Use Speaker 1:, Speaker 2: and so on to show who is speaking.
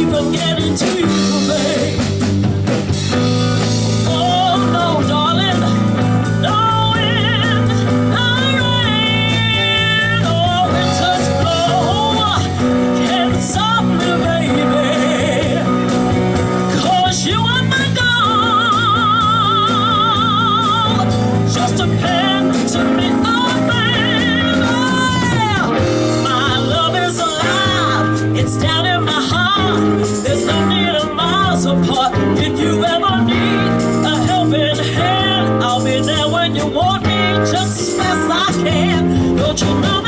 Speaker 1: from getting to you, babe. Oh no, darling, no wind, no rain, or winter's blow can stop me, baby. 'Cause you are my God, just depend to me, oh baby. My love is alive, it's down in my heart. There's no need of miles apart. If you ever need a helping hand, I'll be there when you want me, just as fast as I can. Don't you know?